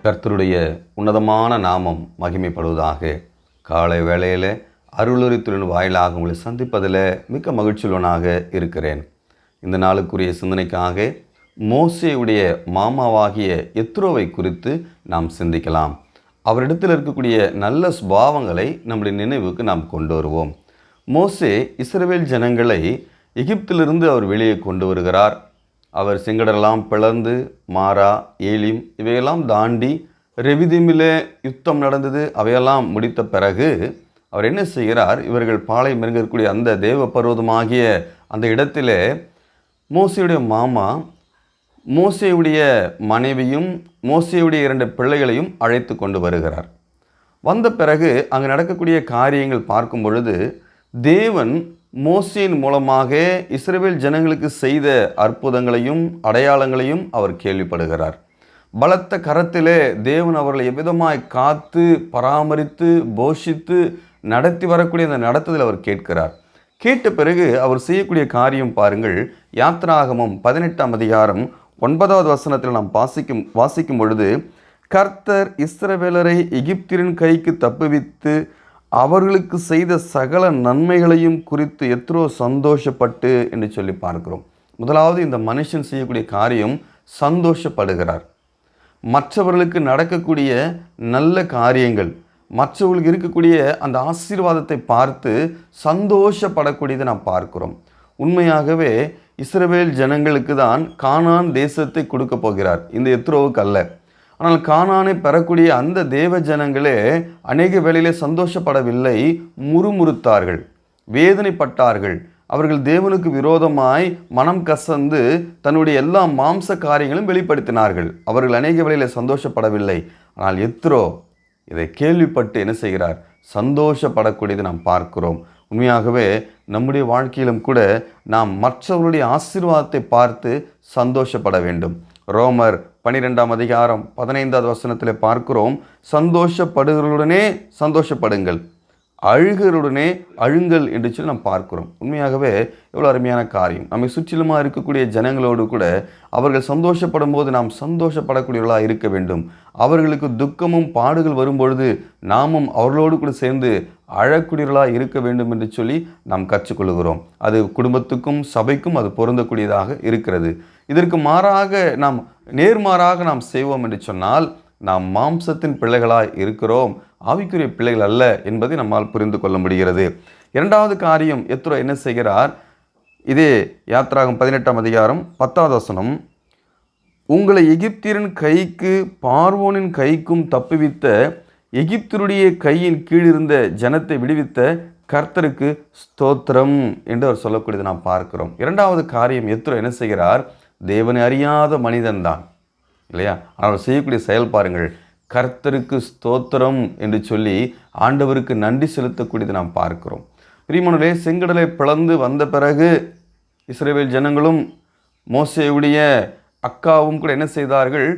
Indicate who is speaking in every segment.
Speaker 1: கர்த்தருடைய உன்னதமான நாமம் மகிமைப்படுவதாக. காலை வேளையில் அருளுரித்துடன் வாயிலாக உங்களை சந்திப்பதில் மிக்க மகிழ்ச்சியுள்ளவனாக இருக்கிறேன். இந்த நாளுக்குரிய சிந்தனைக்காக மோசேயுடைய மாமாவாகிய எத்ரோவை குறித்து நாம் சிந்திக்கலாம். அவரிடத்தில் இருக்கக்கூடிய நல்ல சுபாவங்களை நம்முடைய நினைவுக்கு நாம் கொண்டு வருவோம். மோசே இஸ்ரவேல் ஜனங்களை எகிப்திலிருந்து அவர் வெளியே கொண்டு வருகிறார். அவர் செங்கடலாம் பிளந்து மாரா ஏலிம் இவையெல்லாம் தாண்டி ரெவிதீமிலே யுத்தம் நடந்தது. அவையெல்லாம் முடித்த பிறகு அவர் என்ன செய்கிறார்? இவர்கள் பாளையம் இருக்கக்கூடிய அந்த தேவ பர்வதமாகிய அந்த இடத்திலே மோசேயுடைய மாமா மோசேயுடைய மனைவியும் மோசேயுடைய 2 பிள்ளைகளையும் அழைத்து கொண்டு வருகிறார். வந்த பிறகு அங்கே நடக்கக்கூடிய காரியங்கள் பார்க்கும் பொழுது தேவன் மோசேயின் மூலமாக இஸ்ரவேல் ஜனங்களுக்கு செய்த அற்புதங்களையும் அடையாளங்களையும் அவர் கேள்விப்படுகிறார். பலத்த கரத்திலே தேவன் அவர்களை எவ்விதமாய் காத்து பராமரித்து போஷித்து நடத்தி வரக்கூடிய அந்த நடத்துதல் அவர் கேட்கிறார். கேட்ட பிறகு அவர் செய்யக்கூடிய காரியம் பாருங்கள். யாத்ராகமம் 18ஆம் அதிகாரம் 9வது வசனத்தில் நாம் வாசிக்கும் பொழுது, கர்த்தர் இஸ்ரவேலரை எகிப்தியரின் கைக்கு தப்புவித்து அவர்களுக்கு செய்த சகல நன்மைகளையும் குறித்து எத்ரோ சந்தோஷப்பட்டு என்று சொல்லி பார்க்கிறோம். முதலாவது இந்த மனுஷன் செய்யக்கூடிய காரியம் சந்தோஷப்படுகிறார். மற்றவர்களுக்கு நடக்கக்கூடிய நல்ல காரியங்கள், மற்றவர்களுக்கு இருக்கக்கூடிய அந்த ஆசீர்வாதத்தை பார்த்து சந்தோஷப்படக்கூடியதை நாம் பார்க்கிறோம். உண்மையாகவே இஸ்ரவேல் ஜனங்களுக்கு தான் கானான் தேசத்தை கொடுக்க போகிறார், இந்த எத்ரோவுக்கு அல்ல. ஆனால் கானானை பெறக்கூடிய அந்த தேவ ஜனங்களே அநேக வேளையிலே சந்தோஷப்படவில்லை, முறுமுறுத்தார்கள், வேதனைப்பட்டார்கள். அவர்கள் தேவனுக்கு விரோதமாய் மனம் கசந்து தன்னுடைய எல்லா மாம்ச காரியங்களும் வெளிப்படுத்தினார்கள். அவர்கள் அநேக வேளையிலே சந்தோஷப்படவில்லை. ஆனால் எத்ரோ இதை கேள்விப்பட்டு என்ன செய்கிறார்? சந்தோஷப்படக்கூடியதை நாம் பார்க்கிறோம். உண்மையாகவே நம்முடைய வாழ்க்கையிலும் கூட நாம் மற்றவர்களுடைய ஆசீர்வாதத்தை பார்த்து சந்தோஷப்பட வேண்டும். ரோமர் 12ஆம் அதிகாரம் 15வது வசனத்தில் பார்க்கிறோம், சந்தோஷப்படுகிறவர்களுடனே சந்தோஷப்படுங்கள், அழுகிறவுடனே அழுங்கள் என்று சொல்லி நாம் பார்க்கிறோம். உண்மையாகவே எவ்வளோ அருமையான காரியம். நம்மை சுற்றிலுமாக இருக்கக்கூடிய ஜனங்களோடு கூட அவர்கள் சந்தோஷப்படும் போது நாம் சந்தோஷப்படக்கூடியவர்களாக இருக்க வேண்டும். அவர்களுக்கு துக்கமும் பாடுகள் வரும்பொழுது நாமும் அவர்களோடு கூட சேர்ந்து அழக்கூடியவர்களாக இருக்க வேண்டும் என்று சொல்லி நாம் கற்றுக்கொள்கிறோம். அது குடும்பத்துக்கும் சபைக்கும் அது பொருந்தக்கூடியதாக இருக்கிறது. இதற்கு மாறாக நாம் நேர்மாறாக நாம் செய்வோம் என்று சொன்னால் நாம் மாம்சத்தின் பிள்ளைகளாய் இருக்கிறோம், ஆவிக்குரிய பிள்ளைகள் அல்ல என்பதை நம்மால் புரிந்து கொள்ள முடிகிறது. 2வது காரியம், எத்ரோ என்ன செய்கிறார்? இதே யாத்ராகம் 18ஆம் அதிகாரம் 10வது வசனம், உங்களை எகிப்தியரின் கைக்கு பார்வோனின் கைக்கும் தப்புவித்த எகிப்தருடைய கையின் கீழிருந்த ஜனத்தை விடுவித்த கர்த்தருக்கு ஸ்தோத்திரம் என்று அவர் சொல்லக்கூடியதை நாம் பார்க்கிறோம். 2வது காரியம், எத்ரோ என்ன செய்கிறார்? தேவனை அறியாத மனிதன்தான் இல்லையா? அவர் செய்யக்கூடிய செயல் பாருங்கள், கர்த்தருக்கு ஸ்தோத்திரம் என்று சொல்லி ஆண்டவருக்கு நன்றி செலுத்தக்கூடியதை நாம் பார்க்கிறோம். பிரியமானவர்களே, செங்கடலை பிளந்து வந்த பிறகு இஸ்ரவேல் ஜனங்களும் மோசேயுடைய அக்காவும் கூட என்ன செய்தார்கள்?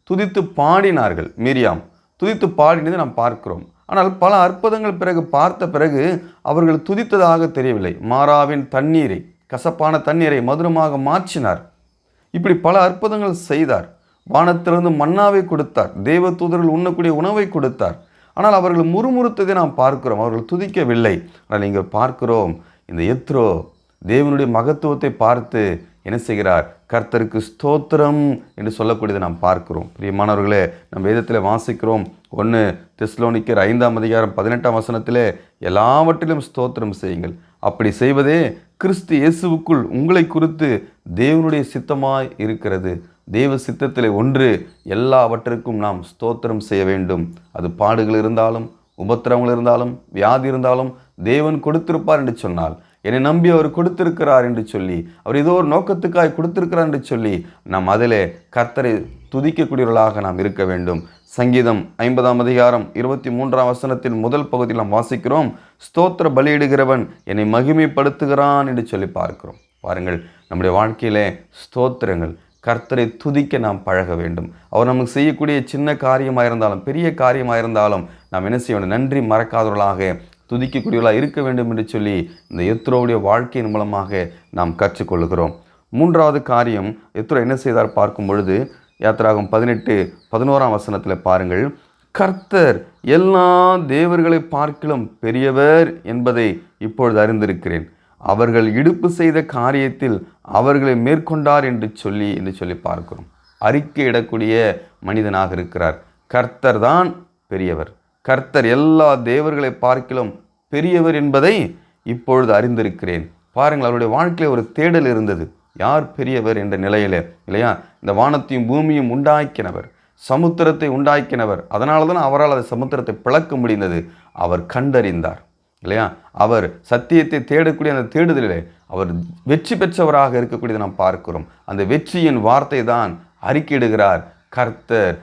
Speaker 1: துதித்து பாடினார்கள். மிரியாம் துதித்து பாடினதை நாம் பார்க்கிறோம். ஆனால் பல அற்புதங்கள் பிறகு பார்த்த பிறகு அவர்கள் துதித்ததாக தெரியவில்லை. மாராவின் தண்ணீரை, கசப்பான தண்ணீரை மதுரமாக மாற்றினார். இப்படி பல அற்புதங்கள் செய்தார். வானத்திலிருந்து மன்னாவை கொடுத்தார், தேவ தூதர்கள் உண்ணக்கூடிய உணவை கொடுத்தார். ஆனால் அவர்கள் முறுமுறுத்ததை நாம் பார்க்கிறோம், அவர்கள் துதிக்கவில்லை. ஆனால் நீங்கள் பார்க்கிறோம், இந்த எத்ரோ தேவனுடைய மகத்துவத்தை பார்த்து என்ன செய்கிறார்? கர்த்தருக்கு ஸ்தோத்திரம் என்று சொல்லக்கூடியதை நாம் பார்க்கிறோம். பிரியமானவர்களே, நம் வேதத்தில் வாசிக்கிறோம், 1 தெசலோனிக்கர் 5ஆம் அதிகாரம் 18ஆம் வசனத்திலே எல்லாவற்றிலும் ஸ்தோத்திரம் செய்யுங்கள், அப்படி செய்வதே கிறிஸ்து இயேசுவுக்குள் உங்களை குறித்து தேவனுடைய சித்தமாய் இருக்கிறது. தேவ சித்தத்திலே ஒன்று, எல்லாவற்றிற்கும் நாம் ஸ்தோத்திரம் செய்ய வேண்டும். அது பாடுகள் இருந்தாலும், உபத்திரவங்கள் இருந்தாலும், வியாதி இருந்தாலும் தேவன் கொடுத்திருப்பார் என்று சொன்னால், என்னை நம்பி அவர் கொடுத்திருக்கிறார் என்று சொல்லி, அவர் ஏதோ ஒரு நோக்கத்துக்காய் கொடுத்திருக்கிறார் என்று சொல்லி நாம் அதிலே கர்த்தரை துதிக்கக்கூடியவர்களாக நாம் இருக்க வேண்டும். சங்கீதம் 50ஆம் அதிகாரம் 23ஆம் வசனத்தின் முதல் பகுதியில் நாம் வாசிக்கிறோம், ஸ்தோத்திர பலியிடுகிறவன் என்னை மகிமைப்படுத்துகிறான் என்று சொல்லி பார்க்கிறோம். பாருங்கள், நம்முடைய வாழ்க்கையிலே ஸ்தோத்திரங்கள், கர்த்தரை துதிக்க நாம் பழக வேண்டும். அவர் நமக்கு செய்யக்கூடிய சின்ன காரியமாக இருந்தாலும் பெரிய காரியமாக இருந்தாலும் நாம் என்ன செய்ய வேண்டும்? நன்றி மறக்காதவர்களாக துதிக்கக்கூடியவர்களாக இருக்க வேண்டும் என்று சொல்லி இந்த எத்ரோவுடைய வாழ்க்கையின் மூலமாக நாம் கற்றுக்கொள்கிறோம். 3வது காரியம், எத்ரோ என்ன செய்தார் பார்க்கும் பொழுது யாத்திராகமம் 18:11 வசனத்தில் பாருங்கள், கர்த்தர் எல்லா தேவர்களை பார்க்கிலும் பெரியவர் என்பதை இப்பொழுது அறிந்திருக்கிறேன். அவர்கள் இடுப்பு செய்த காரியத்தில் அவர்களை மேற்கொண்டார் என்று சொல்லி பார்க்கிறோம். அறிக்கையிடக்கூடிய மனிதனாக இருக்கிறார். கர்த்தர் தான் பெரியவர். கர்த்தர் எல்லா தேவர்களை பார்க்கிலும் பெரியவர் என்பதை இப்பொழுது அறிந்திருக்கிறேன். பாருங்கள், அவருடைய வாழ்க்கையில் ஒரு தேடல் இருந்தது. யார் பெரியவர் என்ற நிலையில இல்லையா? இந்த வானத்தையும் பூமியும் உண்டாக்கினவர், சமுத்திரத்தை உண்டாக்கினவர். அதனால தான் அவரால் அந்த சமுத்திரத்தை பிளக்க முடிந்தது. அவர் கண்டறிந்தார் இல்லையா? அவர் சத்தியத்தை தேடக்கூடிய அந்த தேடுதலிலே அவர் வெற்றி பெற்றவராக இருக்கக்கூடியதை நாம் பார்க்கிறோம். அந்த வெற்றியின் வார்த்தை தான் அறிக்கையிடுகிறார், கர்த்தர்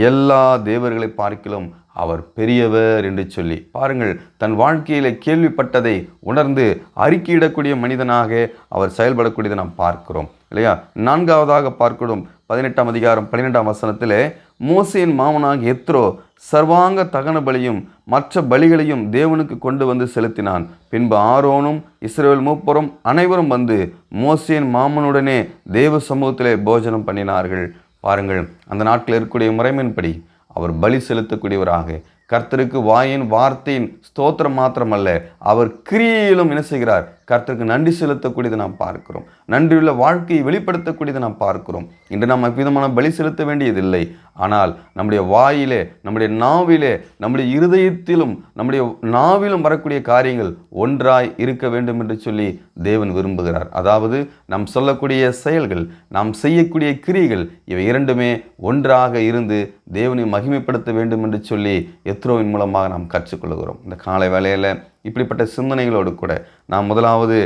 Speaker 1: எல்லா தேவர்களை பார்க்கிலும் அவர் பெரியவர் என்று சொல்லி. பாருங்கள், தன் வாழ்க்கையில கேள்விப்பட்டதை உணர்ந்து அறிக்கையிடக்கூடிய மனிதனாக அவர் செயல்படக்கூடியதை நாம் பார்க்கிறோம் இல்லையா? 4ஆவதாக பார்க்கிறோம் 18ஆம் அதிகாரம் 12ஆம் வசனத்திலே, மோசேயின் மாமனாக எத்ரோ சர்வாங்க தகன பலியும் மற்ற பலிகளையும் தேவனுக்கு கொண்டு வந்து செலுத்தினான். பின்பு ஆரோனும் இஸ்ரவேல் மூப்பரும் அனைவரும் வந்து மோசேயின் மாமனுடனே தேவ சமூகத்திலே போஜனம் பண்ணினார்கள். பாருங்கள், அந்த நாட்டில் இருக்கக்கூடிய முறைமையின்படி அவர் பலி செலுத்தக்கூடியவராக, கர்த்தருக்கு வாயின் வார்த்தையின் ஸ்தோத்திரம் மாத்திரமல்ல, அவர் கிரியையிலும் என்ன செய்கிறார்? கர்த்தருக்கு நன்றி செலுத்தக்கூடியதை நாம் பார்க்கிறோம். நன்றியுள்ள வாழ்க்கையை வெளிப்படுத்தக்கூடியதை நாம் பார்க்கிறோம். இன்று நாம் அவ்விதமான பலி செலுத்த வேண்டியதில்லை. ஆனால் நம்முடைய வாயிலே, நம்முடைய நாவிலே, நம்முடைய இருதயத்திலும் நம்முடைய நாவிலும் வரக்கூடிய காரியங்கள் ஒன்றாய் இருக்க வேண்டும் என்று சொல்லி தேவன் விரும்புகிறார். அதாவது நாம் சொல்லக்கூடிய செயல்கள், நாம் செய்யக்கூடிய கிரியைகள், இவை இரண்டுமே ஒன்றாக இருந்து தேவனை மகிமைப்படுத்த வேண்டும் என்று சொல்லி எத்ரோவின் மூலமாக நாம் கற்றுக்கொள்கிறோம். இந்த காலை வேளையில் இப்படிப்பட்ட சிந்தனைகளோடு கூட நாம் முதலாவது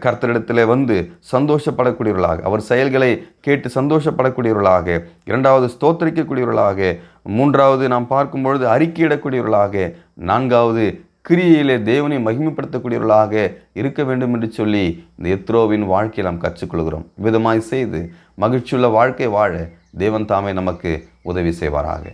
Speaker 1: கர்த்தரிடத்தில் வந்து சந்தோஷப்படக்கூடியவர்களாக, அவர் செயல்களை கேட்டு சந்தோஷப்படக்கூடியவர்களாக, இரண்டாவது ஸ்தோத்தரிக்கக்கூடியவர்களாக, மூன்றாவது நாம் பார்க்கும்பொழுது அறிக்கையிடக்கூடியவர்களாக, நான்காவது கிரியையிலே தேவனை மகிமைப்படுத்தக்கூடியவர்களாக இருக்க வேண்டும் என்று சொல்லி இந்த எத்ரோவின் வாழ்க்கையை நாம் கற்றுக்கொள்கிறோம். விதமாய் செய்து மகிழ்ச்சியுள்ள வாழ்க்கை வாழ தேவன் தாமே நமக்கு உதவி செய்வாராக.